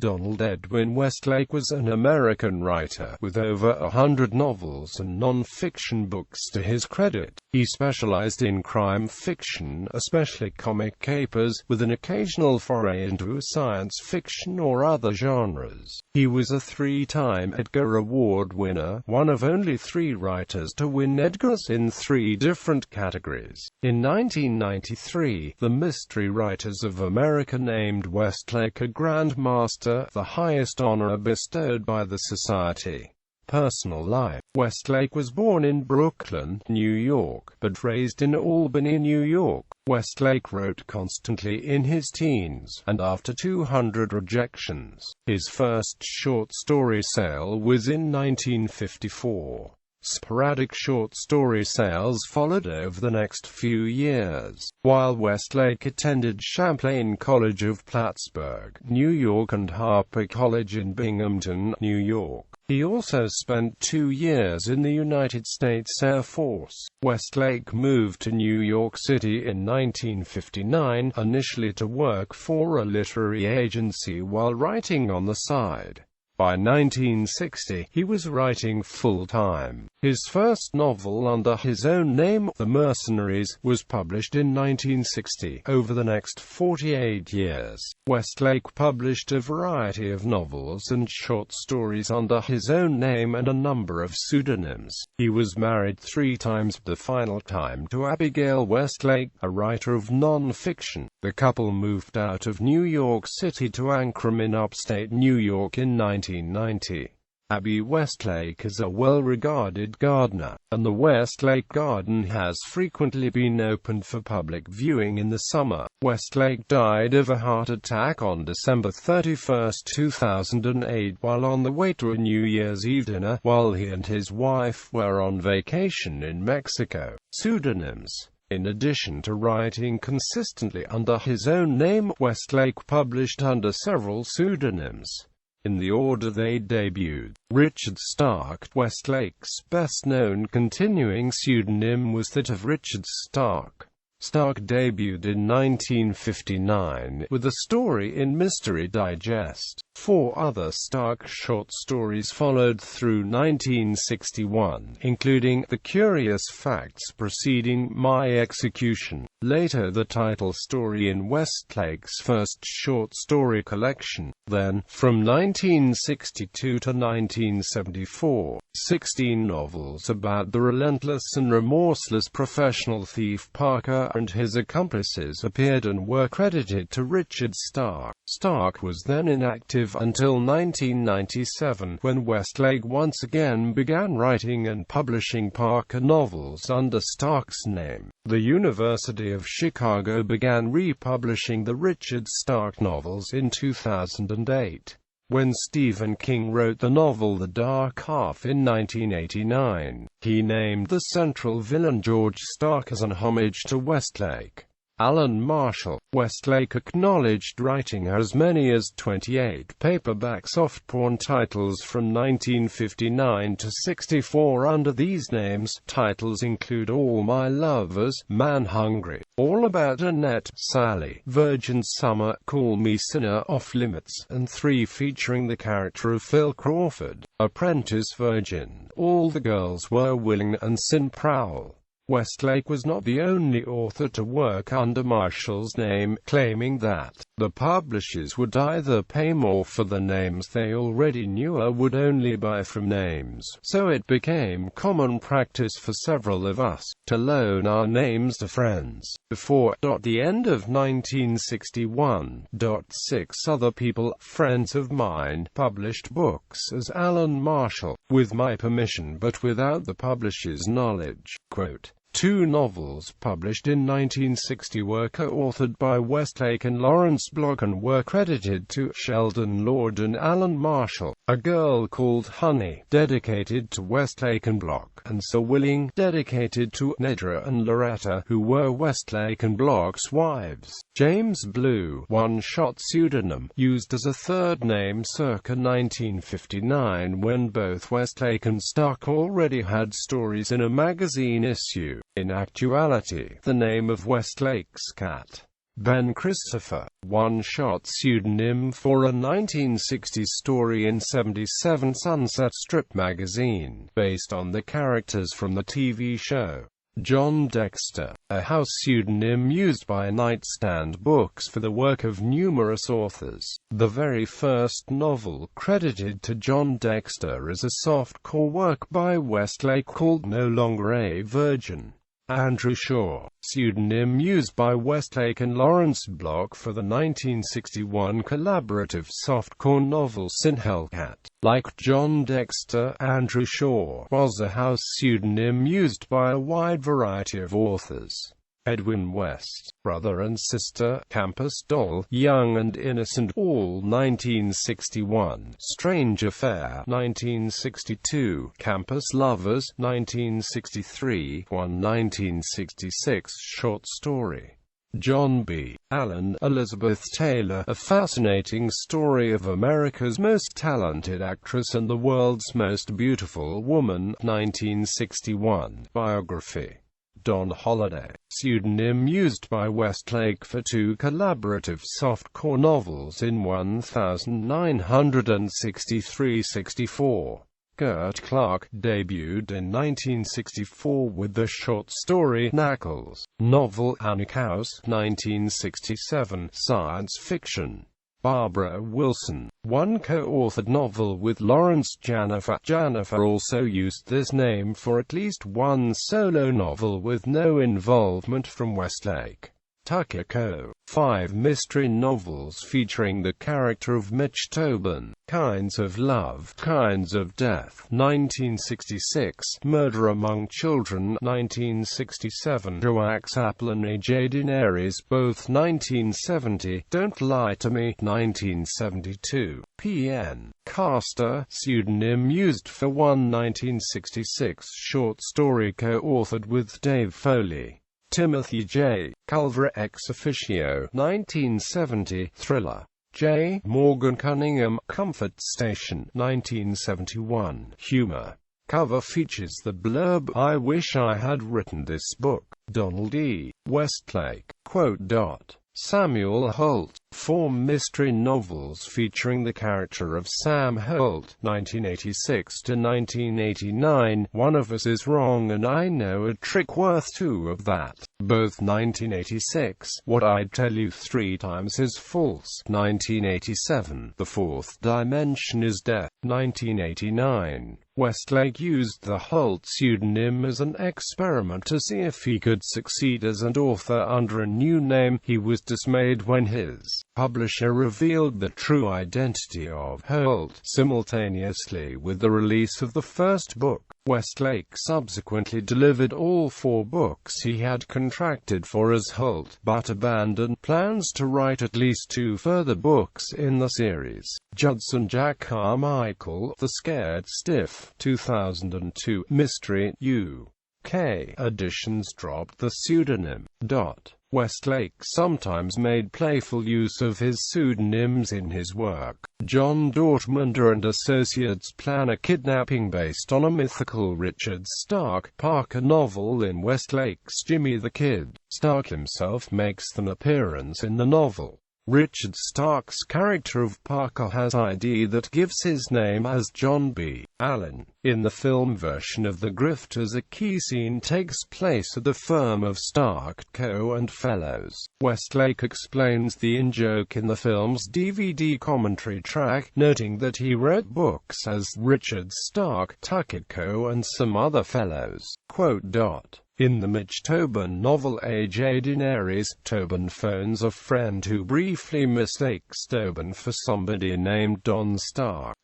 Donald Edwin Westlake was an American writer with over 100 novels and non-fiction books to his credit. He specialized in crime fiction, especially comic capers, with an occasional foray into science fiction or other genres. He was a three-time Edgar Award winner, one of only 3 writers to win Edgars in 3 different categories. In 1993, the Mystery Writers of America named Westlake a Grand Master, the highest honor bestowed by the society. Personal life. Westlake was born in Brooklyn, New York, but raised in Albany, New York. Westlake wrote constantly in his teens, and after 200 rejections, his first short story sale was in 1954. Sporadic short story sales followed over the next few years. While Westlake attended Champlain College of Plattsburgh, New York and Harper College in Binghamton, New York, he also spent 2 years in the United States Air Force. Westlake moved to New York City in 1959, initially to work for a literary agency while writing on the side. By 1960, he was writing full-time. His first novel under his own name, The Mercenaries, was published in 1960. Over the next 48 years, Westlake published a variety of novels and short stories under his own name and a number of pseudonyms. He was married 3 times, the final time to Abigail Westlake, a writer of non-fiction. The couple moved out of New York City to Ankrum in upstate New York in 1990. Abby Westlake is a well-regarded gardener, and the Westlake Garden has frequently been opened for public viewing in the summer. Westlake died of a heart attack on December 31, 2008 while on the way to a New Year's Eve dinner, while he and his wife were on vacation in Mexico. Pseudonyms. In addition to writing consistently under his own name, Westlake published under several pseudonyms, in the order they debuted. Richard Stark. Westlake's best-known continuing pseudonym was that of Richard Stark. Stark debuted in 1959 with a story in Mystery Digest. 4 other Stark short stories followed through 1961, including The Curious Facts Preceding My Execution, later the title story in Westlake's first short story collection. Then, from 1962 to 1974, 16 novels about the relentless and remorseless professional thief Parker and his accomplices appeared and were credited to Richard Stark. Stark was then inactive until 1997, when Westlake once again began writing and publishing Parker novels under Stark's name. The University of Chicago began republishing the Richard Stark novels in 2008. When Stephen King wrote the novel The Dark Half in 1989, he named the central villain George Stark as an homage to Westlake. Alan Marshall. Westlake acknowledged writing as many as 28 paperback soft porn titles from 1959 to 64 under these names. Titles include All My Lovers, Man Hungry, All About Annette, Sally, Virgin Summer, Call Me Sinner, Off Limits, and 3 featuring the character of Phil Crawford, Apprentice Virgin, All the Girls Were Willing, and Sin Prowl. Westlake was not the only author to work under Marshall's name, claiming that the publishers would either pay more for the names they already knew or would only buy from names. So it became common practice for several of us to loan our names to friends. Before the end of 1961, 6 other people, friends of mine, published books as Alan Marshall, with my permission but without the publisher's knowledge. Quote, 2 novels published in 1960 were co-authored by Westlake and Lawrence Block and were credited to Sheldon Lord and Alan Marshall. A Girl Called Honey, dedicated to Westlake and Block, and So Willing, dedicated to Nedra and Loretta, who were Westlake and Block's wives. James Blue, one-shot pseudonym, used as a third name circa 1959 when both Westlake and Stark already had stories in a magazine issue. In actuality, the name of Westlake's cat Ben Christopher, one-shot pseudonym for a 1960s story in '77 Sunset Strip magazine, based on the characters from the TV show. John Dexter, a house pseudonym used by Nightstand Books for the work of numerous authors. The very first novel credited to John Dexter is a softcore work by Westlake called No Longer a Virgin. Andrew Shaw, pseudonym used by Westlake and Lawrence Block for the 1961 collaborative softcore novel Sin Hellcat. Like John Dexter, Andrew Shaw was a house pseudonym used by a wide variety of authors. Edwin West, Brother and Sister, Campus Doll, Young and Innocent, All 1961, Strange Affair 1962, Campus Lovers 1963, One 1966 short story. John B. Allen, Elizabeth Taylor, A Fascinating Story of America's Most Talented Actress and the World's Most Beautiful Woman 1961, biography. Don Holliday, pseudonym used by Westlake for two collaborative softcore novels in 1963-64. Gert Clark debuted in 1964 with the short story Knuckles. Novel Anikaus, 1967, science fiction. Barbara Wilson, one co-authored novel with Lawrence Janifer. Janifer also used this name for at least one solo novel with no involvement from Westlake. Tucker Co. 5 mystery novels featuring the character of Mitch Tobin. Kinds of Love, Kinds of Death, 1966. Murder Among Children, 1967. Joax Apollinaire Daenerys, both 1970. Don't Lie to Me, 1972. P.N. Caster, pseudonym used for one 1966 short story co-authored with Dave Foley. Timothy J. Culver ex officio, 1970, thriller. J. Morgan Cunningham, Comfort Station, 1971, humor. Cover features the blurb, "I wish I had written this book." Donald E. Westlake, quote. Samuel Holt, 4 mystery novels featuring the character of Sam Holt, 1986 to 1989. One of Us Is Wrong and I Know a Trick Worth 2 of that, both 1986. What I Tell You 3 Times Is False, 1987. The Fourth Dimension Is Death, 1989. Westlake used the Holt pseudonym as an experiment to see if he could succeed as an author under a new name. He was dismayed when his publisher revealed the true identity of Holt simultaneously with the release of the first book. Westlake subsequently delivered all 4 books he had contracted for as Holt, but abandoned plans to write at least 2 further books in the series. Judson Jack Carmichael, The Scared Stiff, 2002, Mystery, UK. Editions dropped the pseudonym. Westlake sometimes made playful use of his pseudonyms in his work. John Dortmunder and Associates plan a kidnapping based on a mythical Richard Stark Parker novel in Westlake's Jimmy the Kid. Stark himself makes an appearance in the novel. Richard Stark's character of Parker has ID that gives his name as John B. Allen. In the film version of The Grifters, a key scene takes place at the firm of Stark, Co. and Fellows. Westlake explains the in-joke in the film's DVD commentary track, noting that he wrote books as Richard Stark, Tucker Co. and some other fellows. In the Mitch Tobin novel A.J. Daenerys, Tobin phones a friend who briefly mistakes Tobin for somebody named Don Stark.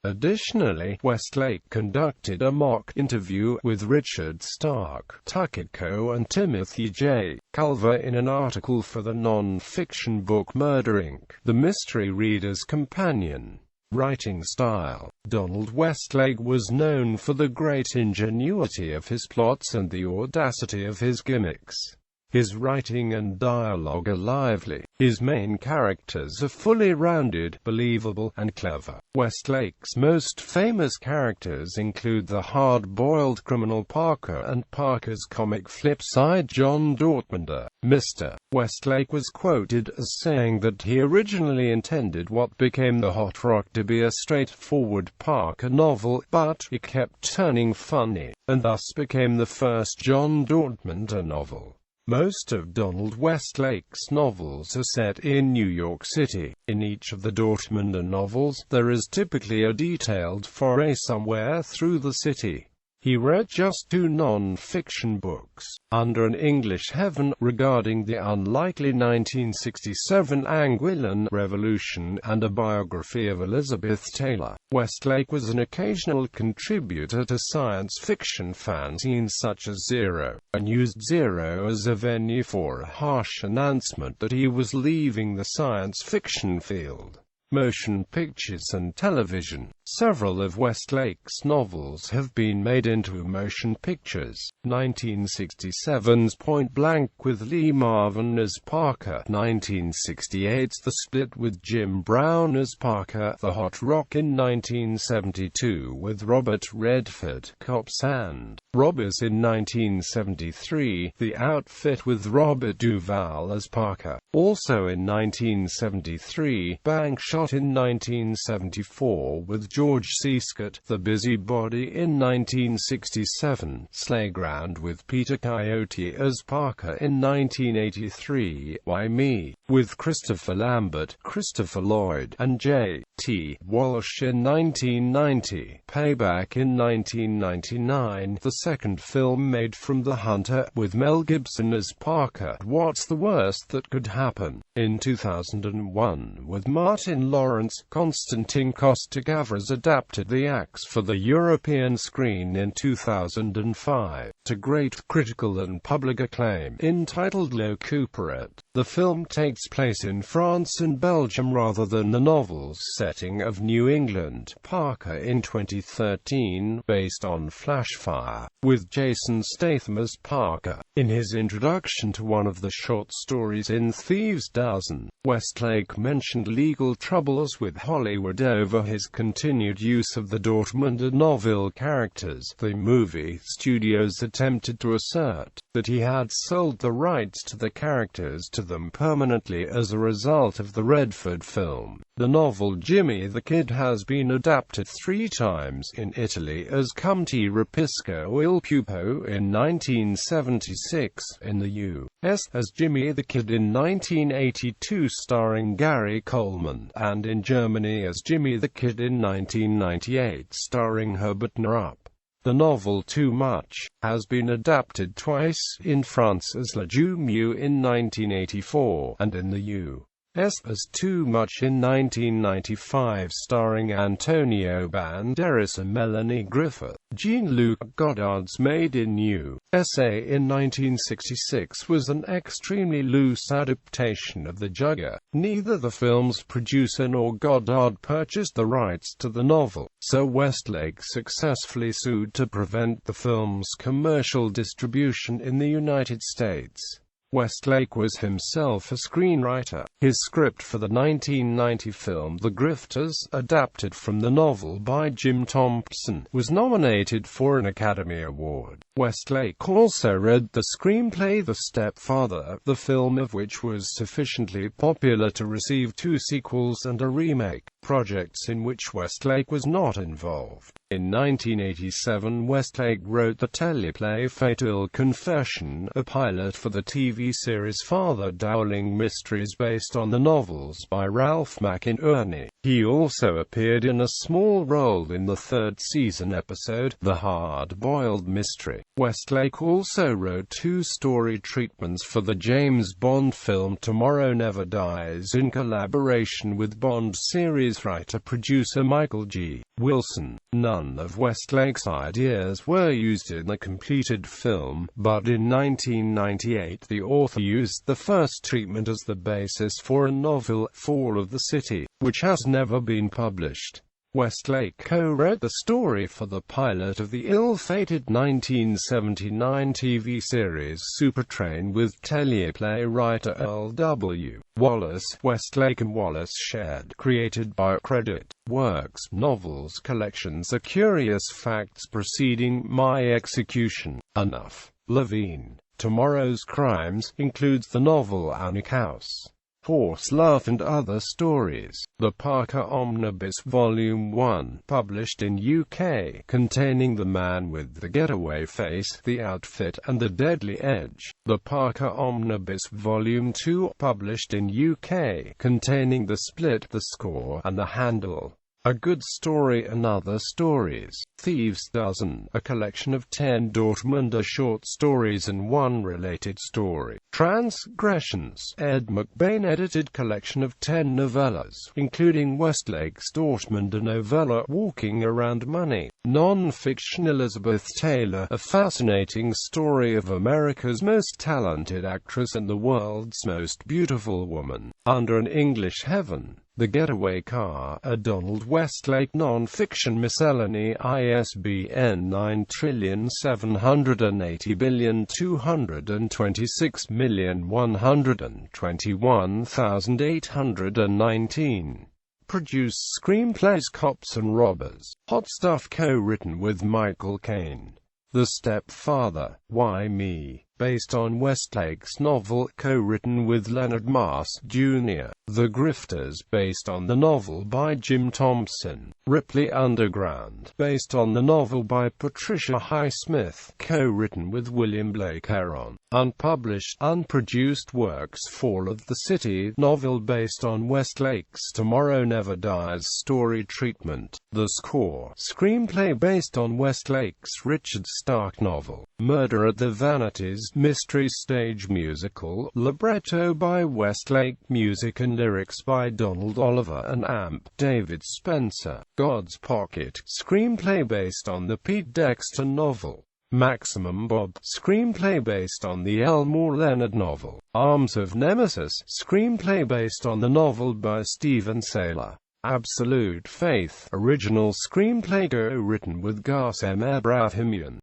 Additionally, Westlake conducted a mock interview with Richard Stark, Tucker Co. and Timothy J. Culver in an article for the non-fiction book Murder Inc., the mystery reader's companion. Writing style. Donald Westlake was known for the great ingenuity of his plots and the audacity of his gimmicks. His writing and dialogue are lively. His main characters are fully rounded, believable, and clever. Westlake's most famous characters include the hard-boiled criminal Parker and Parker's comic flip side John Dortmunder. Mr. Westlake was quoted as saying that he originally intended what became the Hot Rock to be a straightforward Parker novel, but it kept turning funny, and thus became the first John Dortmunder novel. Most of Donald Westlake's novels are set in New York City. In each of the Dortmunder novels, there is typically a detailed foray somewhere through the city. He wrote just 2 non-fiction books, Under an English Heaven, regarding the unlikely 1967 Anguillan Revolution, and a biography of Elizabeth Taylor. Westlake was an occasional contributor to science fiction fanzines such as Zero, and used Zero as a venue for a harsh announcement that he was leaving the science fiction field. Motion pictures and television. Several of Westlake's novels have been made into motion pictures. 1967's Point Blank with Lee Marvin as Parker. 1968's The Split with Jim Brown as Parker. The Hot Rock in 1972 with Robert Redford, Cops and Robbers in 1973. The Outfit with Robert Duvall as Parker. Also in 1973, Bank Shot in 1974 with George C. Scott. The Busybody in 1967, Slayground with Peter Coyote as Parker in 1983, Why Me? With Christopher Lambert, Christopher Lloyd, and J.T. Walsh in 1990, Payback in 1999, the second film made from The Hunter, with Mel Gibson as Parker, What's the Worst That Could Happen? In 2001, with Martin Lawrence, Konstantin Costa-Gavras adapted The Axe for the European screen in 2005, to great critical and public acclaim. Entitled Le Couperet, the film takes place in France and Belgium rather than the novel's setting of New England. Parker in 2013, based on Flashfire, with Jason Statham as Parker. In his introduction to one of the short stories in Thieves' Dozen, Westlake mentioned legal troubles with Hollywood over his continued use of the Dortmunder novel characters. The movie studios attempted to assert that he had sold the rights to the characters to them permanently as a result of the Redford film. The novel Jimmy the Kid has been adapted 3 times, in Italy as Come Ti Rapisco il Pupo in 1976, in the U.S. as Jimmy the Kid in 1982 starring Gary Coleman, and in Germany as Jimmy the Kid in 1998 starring Herbert Knapp. The novel Too Much has been adapted twice, in France as La Jumeau in 1984, and in the U.S. as Too Much in 1995 starring Antonio Banderas and Melanie Griffith. Jean-Luc Godard's Made in USA in 1966 was an extremely loose adaptation of the Jugger. Neither the film's producer nor Godard purchased the rights to the novel, so Westlake successfully sued to prevent the film's commercial distribution in the United States. Westlake was himself a screenwriter. His script for the 1990 film The Grifters, adapted from the novel by Jim Thompson, was nominated for an Academy Award. Westlake also read the screenplay The Stepfather, the film of which was sufficiently popular to receive 2 sequels and a remake, projects in which Westlake was not involved. In 1987, Westlake wrote the teleplay Fatal Confession, a pilot for the TV series Father Dowling Mysteries based on the novels by Ralph McInerney. He also appeared in a small role in the 3rd season episode, The Hard-Boiled Mystery. Westlake also wrote 2 story treatments for the James Bond film Tomorrow Never Dies in collaboration with Bond series writer-producer Michael G. Wilson. None of Westlake's ideas were used in the completed film, but in 1998 the author used the first treatment as the basis for a novel, Fall of the City, which has never been published. Westlake co-wrote the story for the pilot of the ill-fated 1979 TV series Supertrain with teleplay-writer Earl W. Wallace. Westlake and Wallace shared created by Credit works, novels, collections of curious facts preceding my execution. Enough. Levine. Tomorrow's Crimes includes the novel Annick House, Horse Laugh and Other Stories. The Parker Omnibus Volume 1, published in UK, containing The Man with the Getaway Face, The Outfit, and The Deadly Edge. The Parker Omnibus Volume 2, published in UK, containing The Split, The Score, and The Handle. A Good Story and Other Stories. Thieves' Dozen, a collection of 10 Dortmunder short stories and 1 related story. Transgressions, Ed McBain edited collection of 10 novellas, including Westlake's Dortmunder novella Walking Around Money. Non-fiction, Elizabeth Taylor, a fascinating story of America's most talented actress and the world's most beautiful woman. Under an English Heaven. The Getaway Car, a Donald Westlake non-fiction miscellany, ISBN 9780226121819. Produced screenplays Cops and Robbers. Hot Stuff co-written with Michael Caine. The Stepfather, Why Me? Based on Westlake's novel, co-written with Leonard Maas, Jr. The Grifters, based on the novel by Jim Thompson. Ripley Underground, based on the novel by Patricia Highsmith, co-written with William Blake Heron. Unpublished, unproduced works: Fall of the City, novel based on Westlake's Tomorrow Never Dies story treatment. The Score, screenplay based on Westlake's Richard Stark novel. Murder at the Vanities, mystery stage musical, libretto by Westlake, music and lyrics by Donald Oliver and Amp. David Spencer. God's Pocket, screenplay based on the Pete Dexter novel. Maximum Bob, screenplay based on the Elmore Leonard novel. Arms of Nemesis, screenplay based on the novel by Stephen Saylor. Absolute Faith, original screenplay co-written with Gas M. Abrahamian.